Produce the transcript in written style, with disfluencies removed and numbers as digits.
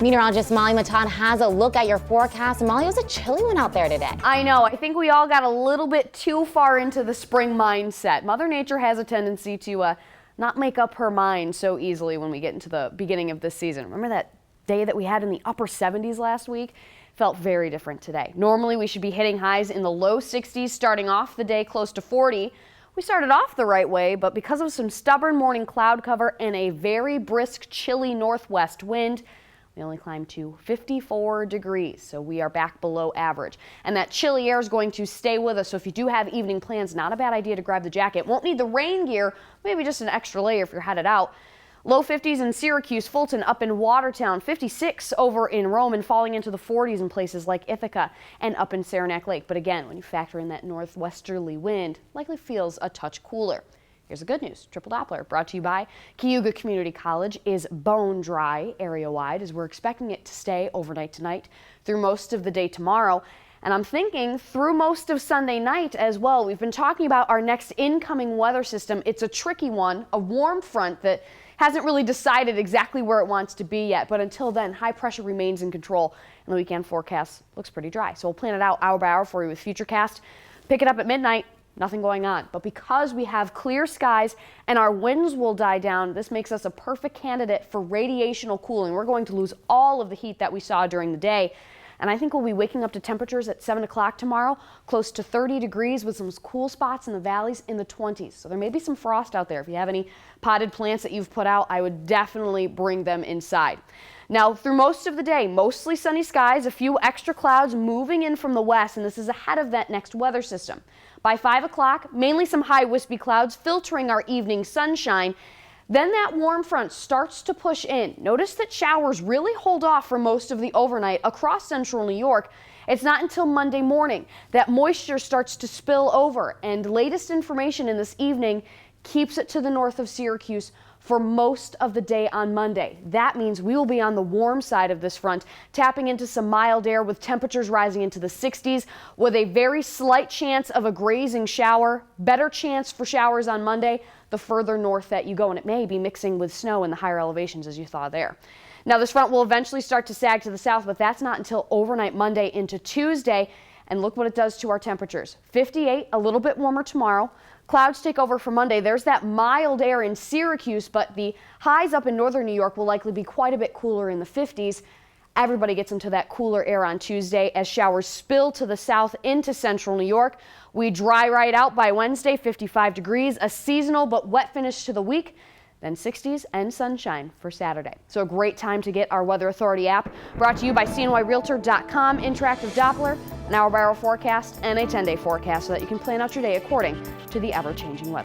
Meteorologist Molly Matott has a look at your forecast. Molly, it was a chilly one out there today. I know. I think we all got a little bit too far into the spring mindset. Mother Nature has a tendency to not make up her mind so easily when we get into the beginning of this season. Remember that day that we had in the upper 70s last week? Felt very different today. Normally we should be hitting highs in the low 60s, starting off the day close to 40. We started off the right way, but because of some stubborn morning cloud cover and a very brisk, chilly northwest wind, we only climbed to 54 degrees, so we are back below average. And that chilly air is going to stay with us, so if you do have evening plans, not a bad idea to grab the jacket. Won't need the rain gear, maybe just an extra layer if you're headed out. Low 50s in Syracuse, Fulton, up in Watertown, 56 over in Rome, and falling into the 40s in places like Ithaca and up in Saranac Lake. But again, when you factor in that northwesterly wind, likely feels a touch cooler. Here's the good news. Triple Doppler brought to you by Cayuga Community College is bone dry area-wide, as we're expecting it to stay overnight tonight through most of the day tomorrow. And I'm thinking through most of Sunday night as well. We've been talking about our next incoming weather system. It's a tricky one, a warm front that hasn't really decided exactly where it wants to be yet. But until then, high pressure remains in control. And the weekend forecast looks pretty dry. So we'll plan it out hour by hour for you with Futurecast. Pick it up at midnight. Nothing going on. But because we have clear skies and our winds will die down, this makes us a perfect candidate for radiational cooling. We're going to lose all of the heat that we saw during the day. And I think we'll be waking up to temperatures at 7 o'clock tomorrow, close to 30 degrees with some cool spots in the valleys in the 20s. So there may be some frost out there. If you have any potted plants that you've put out, I would definitely bring them inside. Now, through most of the day, mostly sunny skies, a few extra clouds moving in from the west, and this is ahead of that next weather system. By 5 o'clock, mainly some high wispy clouds filtering our evening sunshine. Then that warm front starts to push in. Notice that showers really hold off for most of the overnight across central New York. It's not until Monday morning that moisture starts to spill over, and latest information in this evening keeps it to the north of Syracuse for most of the day on Monday. That means we will be on the warm side of this front, tapping into some mild air with temperatures rising into the 60s with a very slight chance of a grazing shower. Better chance for showers on Monday the further north that you go, and it may be mixing with snow in the higher elevations as you saw there. Now this front will eventually start to sag to the south, but that's not until overnight Monday into Tuesday. And look what it does to our temperatures. 58, a little bit warmer tomorrow. Clouds take over for Monday. There's that mild air in Syracuse, but the highs up in northern New York will likely be quite a bit cooler in the 50s. Everybody gets into that cooler air on Tuesday as showers spill to the south into central New York. We dry right out by Wednesday, 55 degrees, a seasonal but wet finish to the week. Then 60s and sunshine for Saturday. So a great time to get our Weather Authority app, brought to you by CNYRealtor.com, interactive Doppler, an hour-by-hour forecast, and a 10-day forecast so that you can plan out your day according to the ever-changing weather.